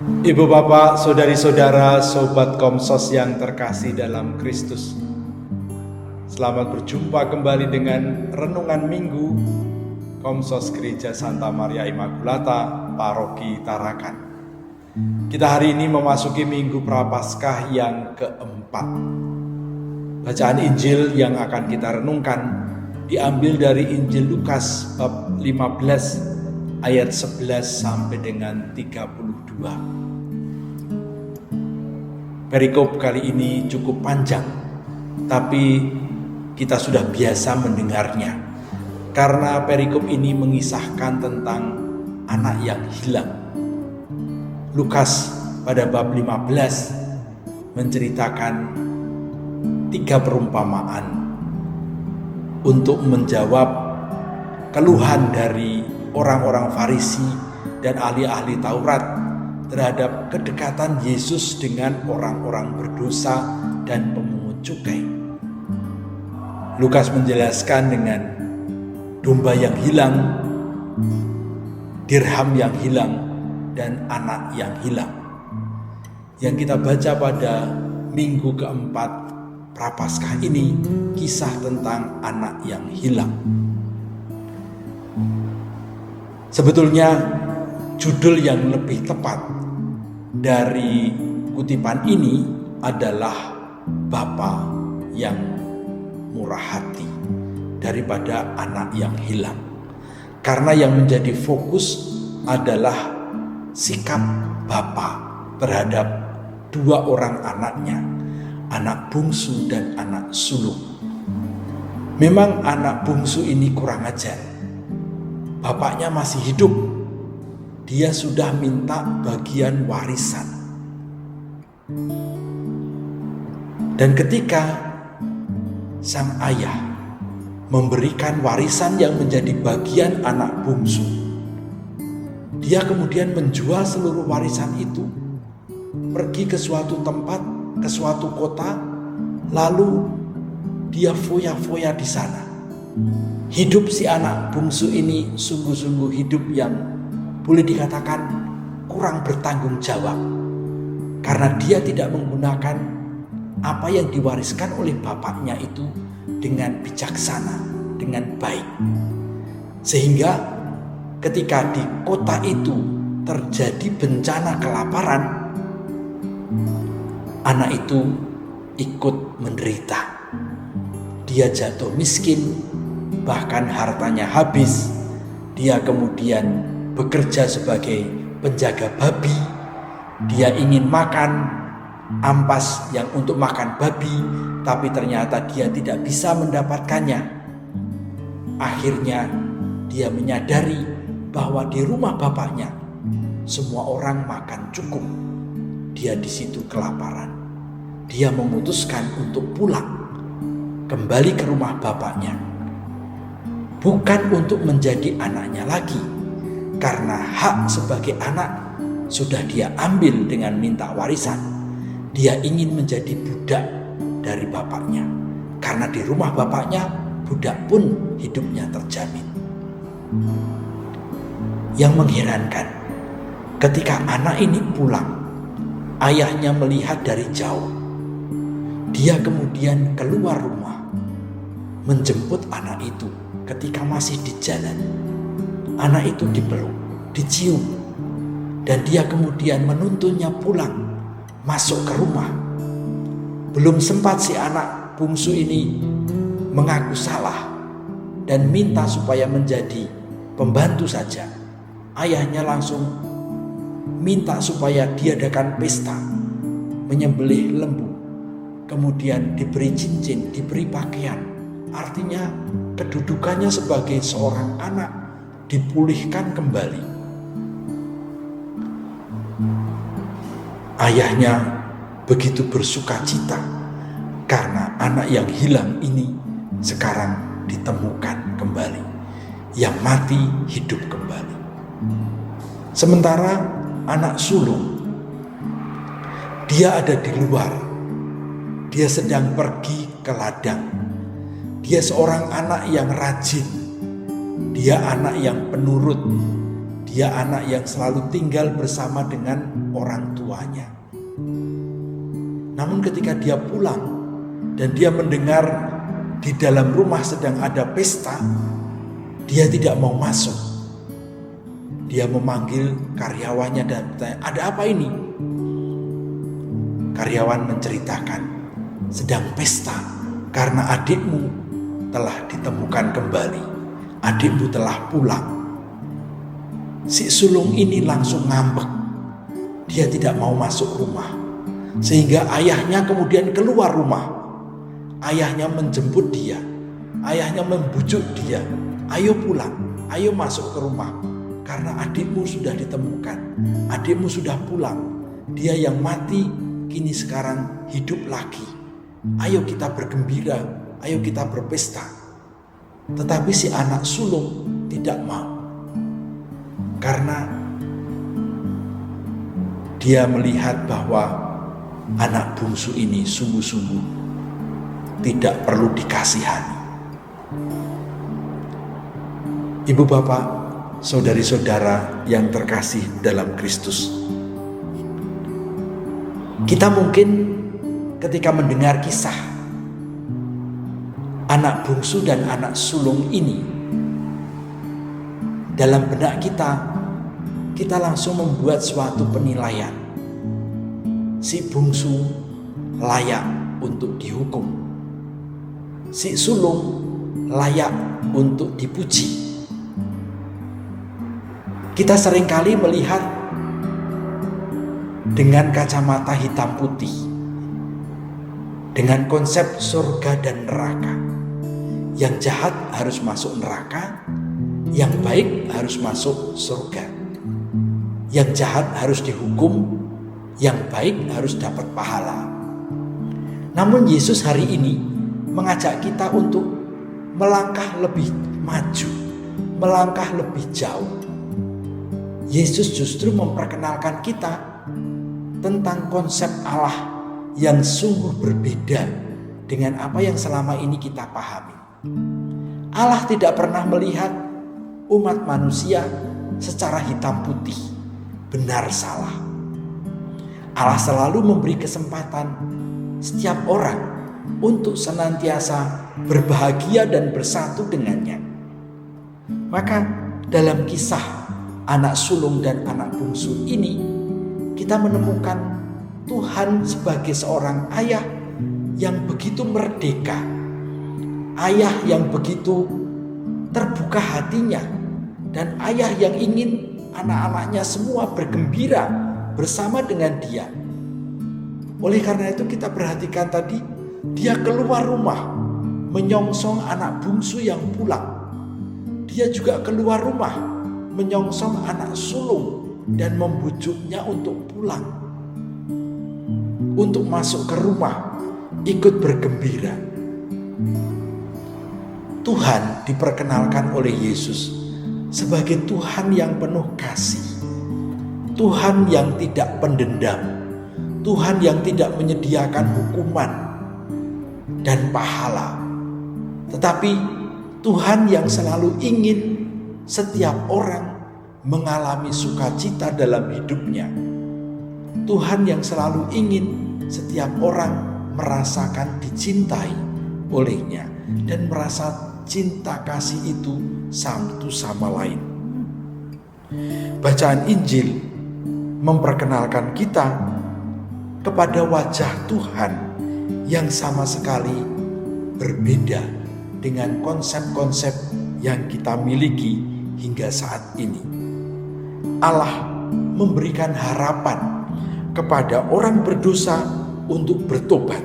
Ibu bapak, saudari-saudara, sobat Komsos yang terkasih dalam Kristus. Selamat berjumpa kembali dengan Renungan Minggu Komsos Gereja Santa Maria Immaculata, Paroki Tarakan. Kita hari ini memasuki Minggu Prapaskah yang keempat. Bacaan Injil yang akan kita renungkan diambil dari Injil Lukas bab 15 ayat 11 sampai dengan 32. Perikop kali ini cukup panjang, tapi kita sudah biasa mendengarnya. Karena perikop ini mengisahkan tentang anak yang hilang. Lukas pada bab 15 menceritakan 3 perumpamaan untuk menjawab keluhan dari orang-orang Farisi dan ahli-ahli Taurat terhadap kedekatan Yesus dengan orang-orang berdosa dan pemungut cukai. Lukas menjelaskan dengan domba yang hilang, dirham yang hilang, dan anak yang hilang. Yang kita baca pada minggu keempat Prapaskah ini kisah tentang anak yang hilang. Sebetulnya judul yang lebih tepat dari kutipan ini adalah Bapa yang murah hati daripada anak yang hilang. Karena yang menjadi fokus adalah sikap Bapa terhadap 2 orang anaknya, anak bungsu dan anak sulung. Memang anak bungsu ini kurang ajar. Bapaknya masih hidup, dia sudah minta bagian warisan. Dan ketika sang ayah memberikan warisan yang menjadi bagian anak bungsu, dia kemudian menjual seluruh warisan itu, pergi ke suatu tempat, ke suatu kota, lalu dia foya-foya di sana. Hidup si anak bungsu ini sungguh-sungguh hidup yang boleh dikatakan kurang bertanggung jawab. Karena dia tidak menggunakan apa yang diwariskan oleh bapaknya itu dengan bijaksana, dengan baik. Sehingga ketika di kota itu terjadi bencana kelaparan, anak itu ikut menderita. Dia jatuh miskin, bahkan hartanya habis. Dia kemudian bekerja sebagai penjaga babi. Dia ingin makan ampas yang untuk makan babi, tapi ternyata dia tidak bisa mendapatkannya. Akhirnya dia menyadari bahwa di rumah bapaknya semua orang makan cukup. Dia di situ kelaparan. Dia memutuskan untuk pulang kembali ke rumah bapaknya. Bukan untuk menjadi anaknya lagi, karena hak sebagai anak sudah dia ambil dengan minta warisan. Dia ingin menjadi budak dari bapaknya, karena di rumah bapaknya budak pun hidupnya terjamin. Yang mengherankan, ketika anak ini pulang, ayahnya melihat dari jauh. Dia kemudian keluar rumah, menjemput anak itu. Ketika masih di jalan, anak itu dipeluk, dicium, dan dia kemudian menuntunnya pulang, masuk ke rumah. Belum sempat si anak bungsu ini mengaku salah dan minta supaya menjadi pembantu saja, ayahnya langsung minta supaya diadakan pesta, menyembelih lembu, kemudian diberi cincin, diberi pakaian. Artinya kedudukannya sebagai seorang anak dipulihkan kembali. Ayahnya begitu bersuka cita karena anak yang hilang ini sekarang ditemukan kembali. Yang mati hidup kembali. Sementara anak sulung, dia ada di luar. Dia sedang pergi ke ladang. Dia seorang anak yang rajin. Dia anak yang penurut. Dia anak yang selalu tinggal bersama dengan orang tuanya. Namun ketika dia pulang dan dia mendengar di dalam rumah sedang ada pesta, dia tidak mau masuk. Dia memanggil karyawannya dan bertanya, "Ada apa ini?" Karyawan menceritakan, "Sedang pesta karena adikmu telah ditemukan kembali. Adikmu telah pulang." Si sulung ini langsung ngambek. Dia tidak mau masuk rumah. Sehingga ayahnya kemudian keluar rumah. Ayahnya menjemput dia. Ayahnya membujuk dia. "Ayo pulang, ayo masuk ke rumah. Karena adikmu sudah ditemukan. Adikmu sudah pulang. Dia yang mati kini sekarang hidup lagi. Ayo kita bergembira, ayo kita berpesta." Tetapi si anak sulung tidak mau. Karena dia melihat bahwa anak bungsu ini sungguh-sungguh tidak perlu dikasihani. Ibu bapak, saudari-saudara yang terkasih dalam Kristus, kita mungkin ketika mendengar kisah anak bungsu dan anak sulung ini, dalam benak kita langsung membuat suatu penilaian. Si bungsu layak untuk dihukum. Si sulung layak untuk dipuji. Kita seringkali melihat dengan kacamata hitam putih, dengan konsep surga dan neraka. Yang jahat harus masuk neraka, yang baik harus masuk surga. Yang jahat harus dihukum, yang baik harus dapat pahala. Namun Yesus hari ini mengajak kita untuk melangkah lebih maju, melangkah lebih jauh. Yesus justru memperkenalkan kita tentang konsep Allah yang sungguh berbeda dengan apa yang selama ini kita pahami. Allah tidak pernah melihat umat manusia secara hitam putih, benar salah. Allah selalu memberi kesempatan setiap orang untuk senantiasa berbahagia dan bersatu dengannya. Maka dalam kisah anak sulung dan anak bungsu ini, kita menemukan Tuhan sebagai seorang ayah yang begitu merdeka, ayah yang begitu terbuka hatinya, dan ayah yang ingin anak-anaknya semua bergembira bersama dengan dia. Oleh karena itu kita perhatikan tadi, dia keluar rumah menyongsong anak bungsu yang pulang. Dia juga keluar rumah menyongsong anak sulung dan membujuknya untuk pulang, untuk masuk ke rumah, ikut bergembira. Tuhan diperkenalkan oleh Yesus sebagai Tuhan yang penuh kasih, Tuhan yang tidak pendendam, Tuhan yang tidak menyediakan hukuman dan pahala, tetapi Tuhan yang selalu ingin setiap orang mengalami sukacita dalam hidupnya. Tuhan yang selalu ingin setiap orang merasakan dicintai olehnya dan merasa cinta kasih itu satu sama lain. Bacaan Injil memperkenalkan kita kepada wajah Tuhan yang sama sekali berbeda dengan konsep-konsep yang kita miliki hingga saat ini. Allah memberikan harapan kepada orang berdosa untuk bertobat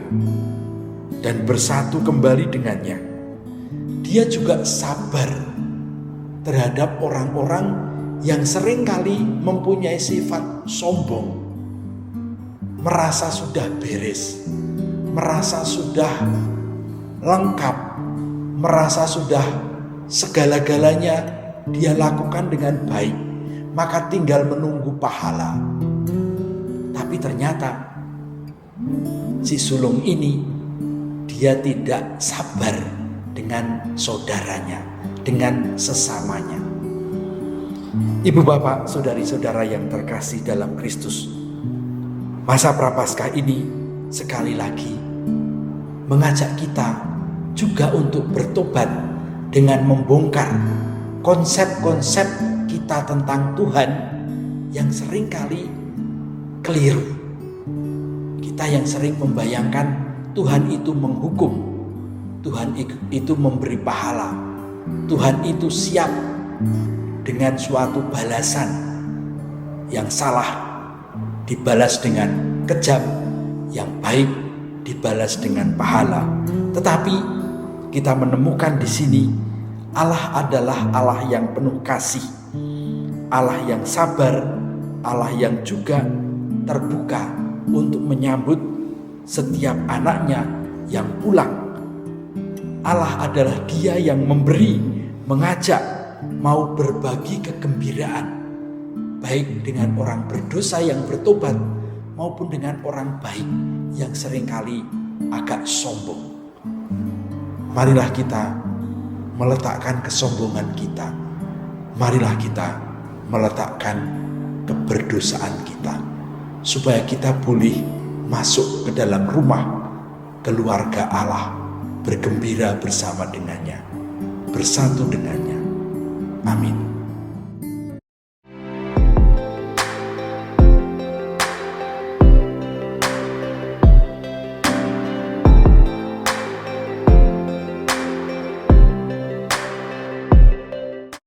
dan bersatu kembali dengannya. Dia juga sabar terhadap orang-orang yang seringkali mempunyai sifat sombong, merasa sudah beres, merasa sudah lengkap, merasa sudah segala-galanya dia lakukan dengan baik, maka tinggal menunggu pahala. Tapi ternyata si sulung ini dia tidak sabar dengan saudaranya, dengan sesamanya. Ibu bapak, saudari-saudara yang terkasih dalam Kristus, masa Prapaskah ini sekali lagi mengajak kita juga untuk bertobat dengan membongkar konsep-konsep kita tentang Tuhan yang seringkali keliru. Kita yang sering membayangkan Tuhan itu menghukum, Tuhan itu memberi pahala, Tuhan itu siap dengan suatu balasan yang salah dibalas dengan kejam, yang baik dibalas dengan pahala. Tetapi kita menemukan di sini Allah adalah Allah yang penuh kasih, Allah yang sabar, Allah yang juga terbuka untuk menyambut setiap anaknya yang pulang. Allah adalah Dia yang memberi, mengajak, mau berbagi kegembiraan, baik dengan orang berdosa yang bertobat maupun dengan orang baik yang seringkali agak sombong. Marilah kita meletakkan kesombongan kita, marilah kita meletakkan keberdosaan kita, supaya kita boleh masuk ke dalam rumah keluarga Allah, bergembira bersama dengannya, bersatu dengannya. Amin.